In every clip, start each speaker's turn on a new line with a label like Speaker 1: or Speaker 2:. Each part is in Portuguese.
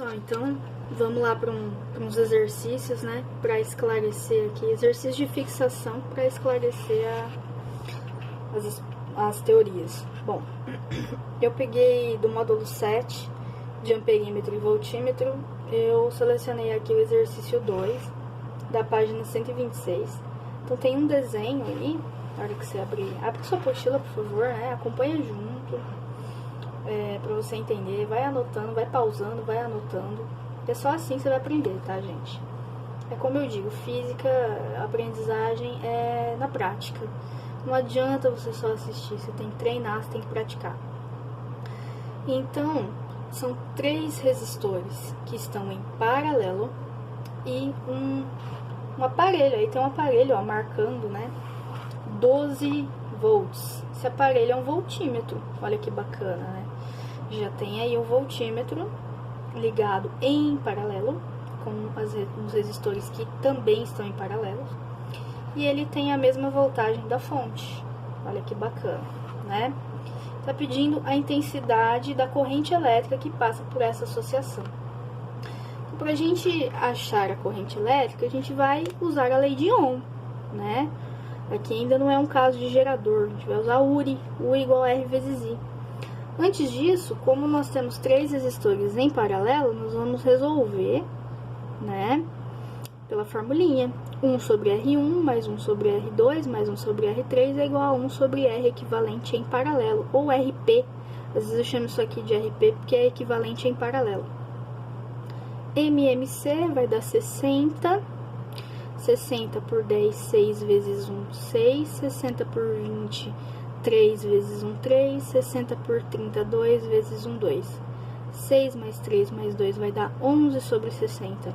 Speaker 1: Pessoal, então vamos lá para uns exercícios, né, para esclarecer aqui, exercício de fixação para esclarecer as teorias. Bom, eu peguei do módulo 7 de amperímetro e voltímetro, eu selecionei aqui o exercício 2 da página 126. Então tem um desenho aí, na hora que você abre sua apostila, por favor, né, acompanha junto. Pra você entender, vai anotando, vai pausando, vai anotando. É só assim que você vai aprender, tá, gente? É como eu digo, física, aprendizagem é na prática. Não adianta você só assistir, você tem que treinar, você tem que praticar. Então, são 3 resistores que estão em paralelo e um aparelho, aí tem um aparelho, ó, marcando, né, 12 volts. Esse aparelho é um voltímetro, olha que bacana, né? Já tem aí um voltímetro ligado em paralelo, com os resistores que também estão em paralelo. E ele tem a mesma voltagem da fonte, olha que bacana, né? Tá pedindo a intensidade da corrente elétrica que passa por essa associação. Então, para a gente achar a corrente elétrica, a gente vai usar a lei de Ohm, né? Aqui ainda não é um caso de gerador, a gente vai usar URI, U igual a R vezes I. Antes disso, como nós temos 3 resistores em paralelo, nós vamos resolver, né, pela formulinha. 1 sobre R1 mais 1 sobre R2 mais 1 sobre R3 é igual a 1 sobre R equivalente em paralelo, ou RP. Às vezes eu chamo isso aqui de RP porque é equivalente em paralelo. MMC vai dar 60. 60 por 10, 6 vezes 1, 6. 60 por 20, 3 vezes 1, 3. 60 por 30, 2 vezes 1, 2. 6 mais 3 mais 2 vai dar 11 sobre 60.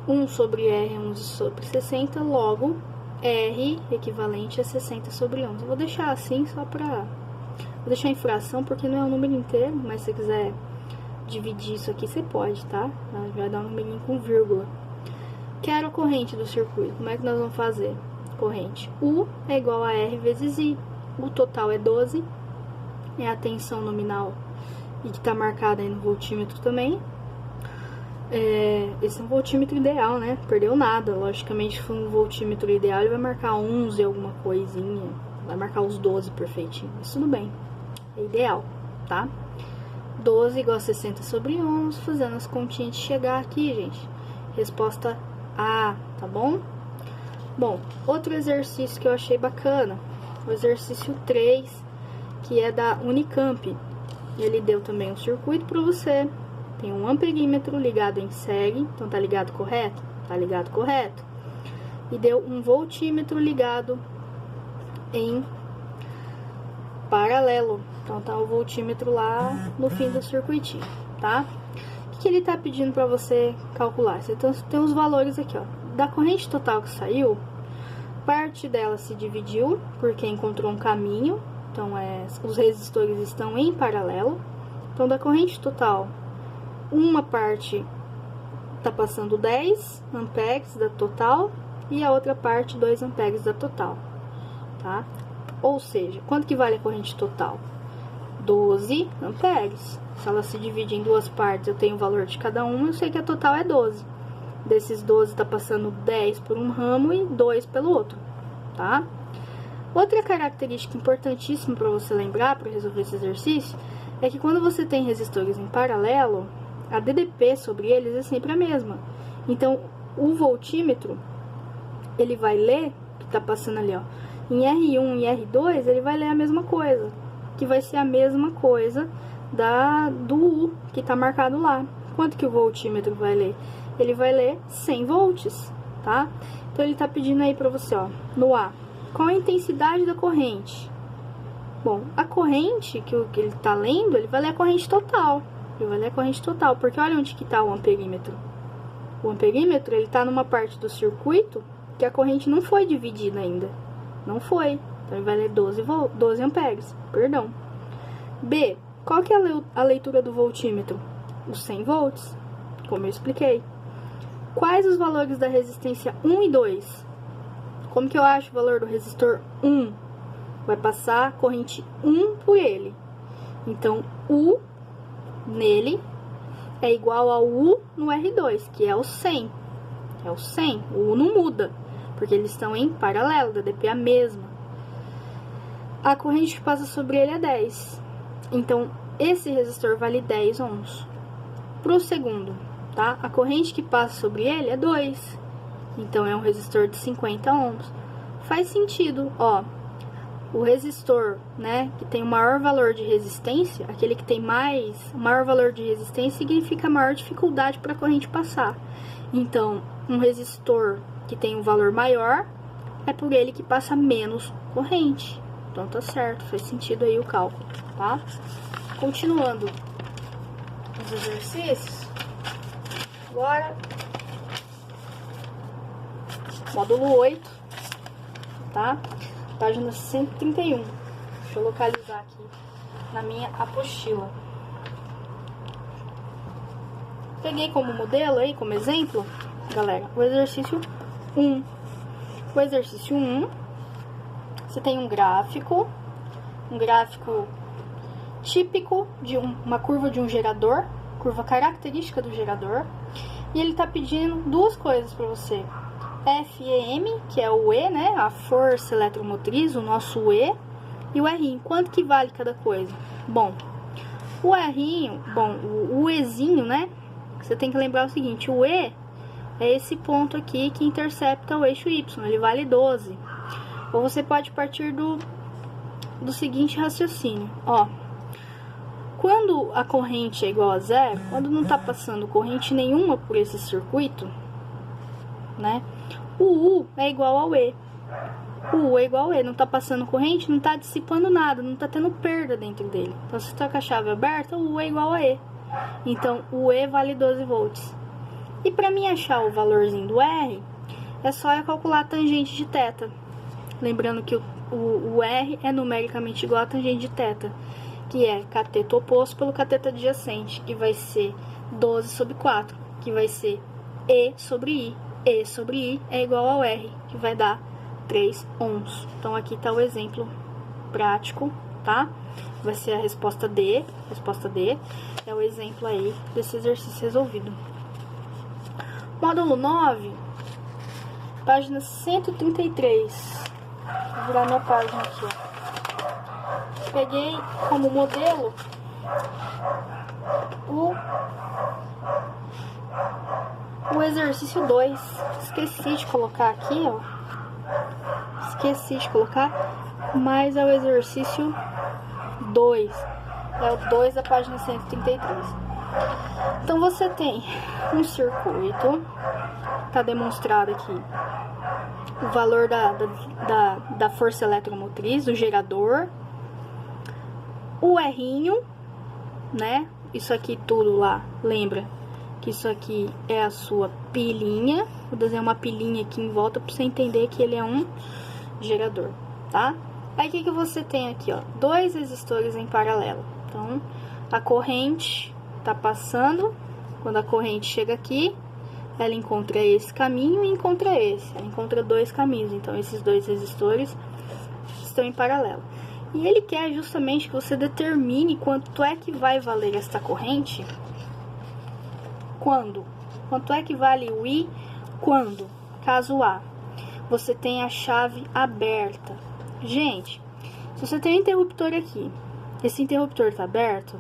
Speaker 1: 1 sobre R é 11 sobre 60, logo R equivalente a 60 sobre 11. Eu vou deixar assim só pra... Vou deixar em fração porque não é um número inteiro, mas se você quiser dividir isso aqui, você pode, tá? Vai dar um numerinho com vírgula. Quero a corrente do circuito. Como é que nós vamos fazer? Corrente U é igual a R vezes I. O total é 12. É a tensão nominal e que está marcada aí no voltímetro também. Esse é um voltímetro ideal, né? Perdeu nada. Logicamente, se for um voltímetro ideal, ele vai marcar 11 alguma coisinha. Vai marcar os 12 perfeitinho. Mas tudo bem. É ideal, tá? 12 igual a 60 sobre 11. Fazendo as continhas de chegar aqui, gente. Resposta A, tá bom? Bom, outro exercício que eu achei bacana, o exercício 3, que é da Unicamp. Ele deu também um circuito para você. Tem um amperímetro ligado em série, então tá ligado correto? Tá ligado correto. E deu um voltímetro ligado em paralelo. Então tá o voltímetro lá no fim do circuitinho, tá? O que ele tá pedindo para você calcular? Você tem os valores aqui, ó. Da corrente total que saiu, parte dela se dividiu porque encontrou um caminho. Então, os resistores estão em paralelo. Então, da corrente total, uma parte tá passando 10 amperes da total e a outra parte 2 amperes da total, tá? Ou seja, quanto que vale a corrente total? 12 amperes. Se ela se divide em 2 partes, eu tenho o valor de cada uma, eu sei que a total é 12. Desses 12 tá passando 10 por um ramo e 2 pelo outro, tá? Outra característica importantíssima para você lembrar, para resolver esse exercício, é que quando você tem resistores em paralelo, a DDP sobre eles é sempre a mesma. Então, o voltímetro, ele vai ler, que tá passando ali, ó, em R1 e R2, ele vai ler a mesma coisa, que vai ser a mesma coisa do U, que tá marcado lá. Quanto que o voltímetro vai ler? Ele vai ler 100 volts, tá? Então, ele tá pedindo aí pra você, ó, no A, qual a intensidade da corrente? Bom, a corrente que ele tá lendo, ele vai ler a corrente total. Ele vai ler a corrente total, porque olha onde que tá o amperímetro. O amperímetro, ele tá numa parte do circuito que a corrente não foi dividida ainda. Não foi. Então, ele vai ler 12 amperes, perdão. B, qual que é a leitura do voltímetro? Os 100 volts, como eu expliquei. Quais os valores da resistência 1 e 2? Como que eu acho o valor do resistor 1? Vai passar corrente 1 por ele. Então, U nele é igual ao U no R2, que é o 100. É o 100. O U não muda, porque eles estão em paralelo, a DP é a mesma. A corrente que passa sobre ele é 10. Então, esse resistor vale 10 ohms. Para o segundo, tá? A corrente que passa sobre ele é 2. Então, é um resistor de 50 ohms. Faz sentido, ó. O resistor, né, que tem o maior valor de resistência, aquele que tem maior valor de resistência significa maior dificuldade para a corrente passar. Então, um resistor que tem um valor maior, é por ele que passa menos corrente. Então, tá certo, faz sentido aí o cálculo, tá? Continuando os exercícios, agora, módulo 8, tá? Página 131. Deixa eu localizar aqui na minha apostila. Peguei como modelo aí, como exemplo, galera, o exercício 1. O exercício 1, você tem um gráfico típico de uma curva de um gerador, curva característica do gerador, e ele tá pedindo duas coisas para você. FEM, que é o E, né, a força eletromotriz, o nosso E, e o R. Quanto que vale cada coisa? Bom, o R, o Ezinho, né, você tem que lembrar o seguinte, o E é esse ponto aqui que intercepta o eixo Y, ele vale 12. Ou você pode partir do seguinte raciocínio, ó, quando a corrente é igual a zero, quando não tá passando corrente nenhuma por esse circuito, né, o U é igual ao E. O U é igual ao E, não tá passando corrente, não tá dissipando nada, não tá tendo perda dentro dele. Então, se tá com a chave aberta, o U é igual a E. Então, o E vale 12 volts. E para mim achar o valorzinho do R, é só eu calcular a tangente de θ. Lembrando que o R é numericamente igual a tangente de θ, que é cateto oposto pelo cateto adjacente, que vai ser 12 sobre 4, que vai ser E sobre I. E sobre I é igual ao R, que vai dar 3 ohms. Então, aqui está o exemplo prático, tá? Vai ser a resposta D. Resposta D é o exemplo aí desse exercício resolvido. Módulo 9, página 133. Vou virar minha página aqui, ó. Peguei como modelo o exercício 2, esqueci de colocar aqui, ó. Esqueci de colocar, mas é o exercício 2. É o 2 da página 133. Então, você tem um circuito, tá demonstrado aqui o valor da força eletromotriz, do gerador, o R'inho, né? Isso aqui tudo lá, lembra? Que isso aqui é a sua pilinha. Vou desenhar uma pilinha aqui em volta para você entender que ele é um gerador, tá? Aí o que você tem aqui, ó? Dois resistores em paralelo. Então, a corrente tá passando. Quando a corrente chega aqui, ela encontra esse caminho e encontra esse. Ela encontra dois caminhos. Então, esses dois resistores estão em paralelo. E ele quer justamente que você determine quanto é que vai valer esta corrente. Quando? Quanto é que vale o I? Quando? Caso A, você tem a chave aberta. Gente, se você tem um interruptor aqui, esse interruptor está aberto,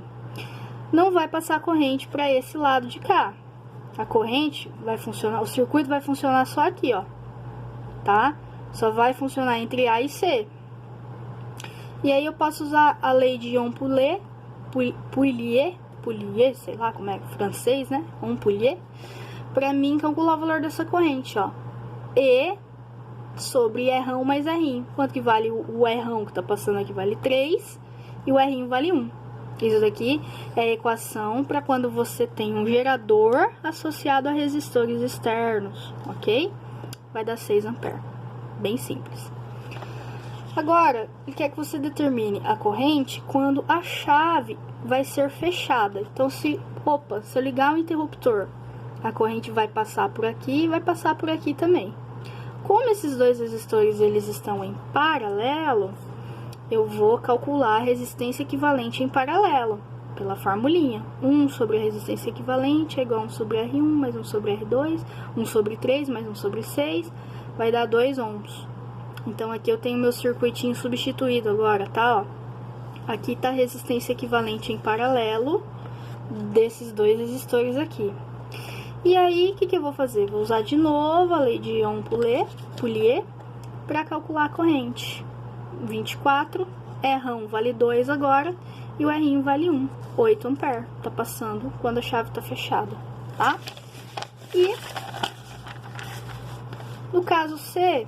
Speaker 1: não vai passar corrente para esse lado de cá. A corrente vai funcionar, o circuito vai funcionar só aqui, ó, tá? Só vai funcionar entre A e C. E aí eu posso usar a lei de Poulier, sei lá como é francês, né? Poulier, para mim calcular o valor dessa corrente, ó. E sobre R1 mais R. Quanto que vale o R1 que tá passando aqui? Vale 3 e o R vale 1. Isso daqui é a equação para quando você tem um gerador associado a resistores externos, ok? Vai dar 6 amperes. Bem simples. Agora, ele quer que você determine a corrente quando a chave vai ser fechada. Então, se eu ligar o interruptor, a corrente vai passar por aqui e vai passar por aqui também. Como esses dois resistores eles estão em paralelo, eu vou calcular a resistência equivalente em paralelo. Pela formulinha. 1 sobre a resistência equivalente é igual a 1 sobre R1 mais 1 sobre R2, 1 sobre 3 mais 1 sobre 6, vai dar 2 ohms. Então, aqui eu tenho meu circuitinho substituído agora, tá? Ó. Aqui tá a resistência equivalente em paralelo desses dois resistores aqui. E aí, o que eu vou fazer? Vou usar de novo a lei de Ohm-Poulier para calcular a corrente. 24, R1 vale 2 agora, e o R1 vale 1, 8 ampere. Tá passando quando a chave tá fechada, tá? E no caso C,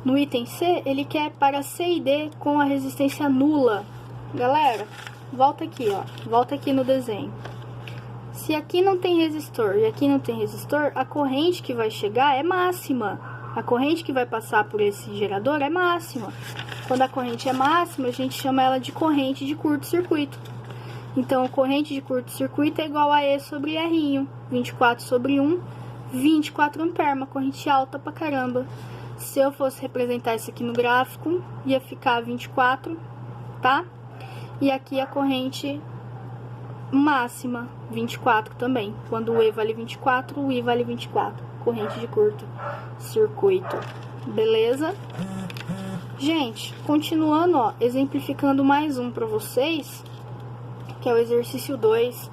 Speaker 1: no item C, ele quer para C e D com a resistência nula. Galera, volta aqui, ó. Volta aqui no desenho. Se aqui não tem resistor e aqui não tem resistor, a corrente que vai chegar é máxima. A corrente que vai passar por esse gerador é máxima. Quando a corrente é máxima, a gente chama ela de corrente de curto-circuito. Então, a corrente de curto-circuito é igual a E sobre R1. 24 sobre 1, 24 ampere, uma corrente alta pra caramba. Se eu fosse representar isso aqui no gráfico, ia ficar 24, tá? E aqui a corrente máxima, 24 também. Quando o E vale 24, o I vale 24. Corrente de curto circuito. Beleza? Gente, continuando, ó, exemplificando mais um pra vocês, que é o exercício 2,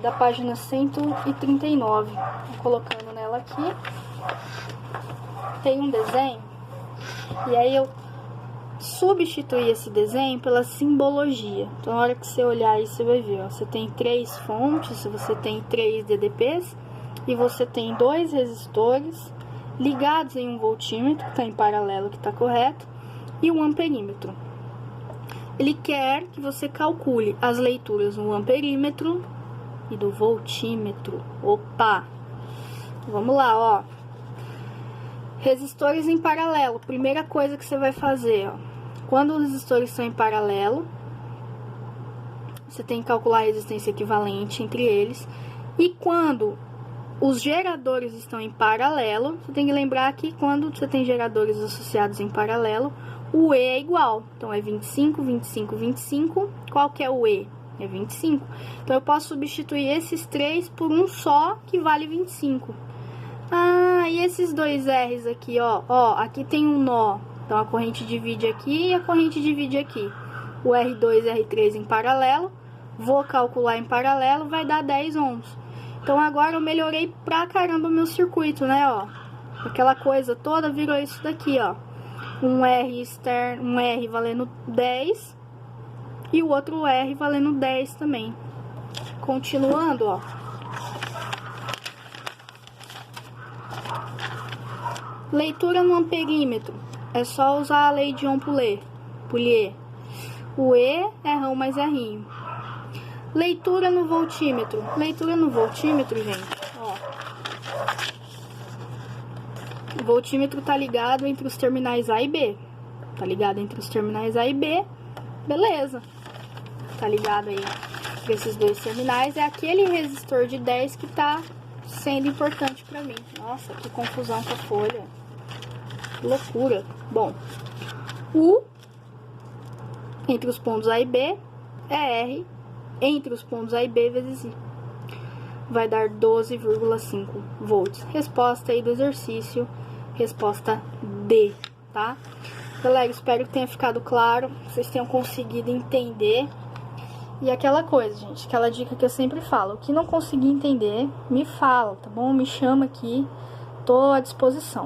Speaker 1: da página 139. Vou colocando nela aqui. Tem um desenho, e aí eu substituí esse desenho pela simbologia. Então, na hora que você olhar aí, você vai ver, ó, você tem 3 fontes, você tem 3 DDPs, e você tem 2 resistores ligados em um voltímetro, que está em paralelo, que está correto, e um amperímetro. Ele quer que você calcule as leituras do amperímetro e do voltímetro. Opa! Vamos lá, ó. Resistores em paralelo. Primeira coisa que você vai fazer, ó. Quando os resistores estão em paralelo, você tem que calcular a resistência equivalente entre eles. E quando os geradores estão em paralelo, você tem que lembrar que quando você tem geradores associados em paralelo, o E é igual. Então, é 25, 25, 25. Qual que é o E? É 25. Então, eu posso substituir esses 3 por um só, que vale 25. Ah, e esses dois R's aqui, ó. Ó, aqui tem um nó. Então, a corrente divide aqui e a corrente divide aqui. O R2 e R3 em paralelo. Vou calcular em paralelo, vai dar 10 ohms. Então, agora eu melhorei pra caramba o meu circuito, né, ó. Aquela coisa toda virou isso daqui, ó. Um R externo, um R valendo 10 e o outro R valendo 10 também. Continuando, ó. Leitura no amperímetro. É só usar a lei de Ohm-Poulier. O E é R1 mais R1. Leitura no voltímetro. Leitura no voltímetro, gente, ó. O voltímetro tá ligado entre os terminais A e B. Tá ligado entre os terminais A e B. Beleza. Tá ligado aí entre esses dois terminais. É aquele resistor de 10 que tá sendo importante pra mim. Nossa, que confusão com a folha. Que loucura. Bom, U entre os pontos A e B é R entre os pontos A e B vezes I. Vai dar 12,5 volts. Resposta aí do exercício. Resposta D, tá? Galera, espero que tenha ficado claro. Vocês tenham conseguido entender. E aquela coisa, gente. Aquela dica que eu sempre falo. O que não conseguir entender, me fala, tá bom? Me chama aqui. Tô à disposição.